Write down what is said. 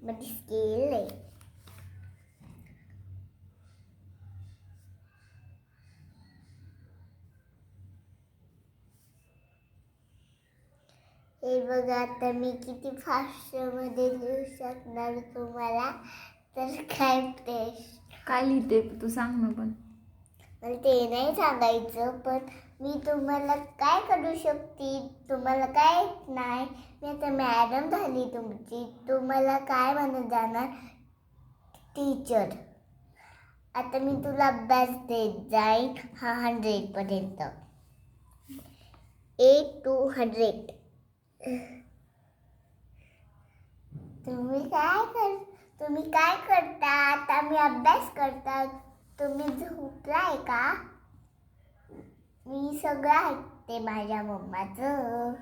म्हणजे स्केल आहे. हे बघा आता मी किती फास्टमध्ये लिहू शकणार तुम्हाला. तर काय काय लिहिते तू सांग ना. पण मला ते नाही सांगायचं, पण मी तुम्हाला काय करू शकते, तुम्हाला काय नाही. मी आता मॅडम झाली तुमची, तुम्हाला काय म्हणत जाणार, टीचर. आता मी तुला अभ्यास देत जाईन 100पर्यंत. 8 to 100. तुम्ही काय करता आता? मी अभ्यास करता. तुम्ही झोपलाय का? मी सगळं ऐकते माझ्या मम्माचं.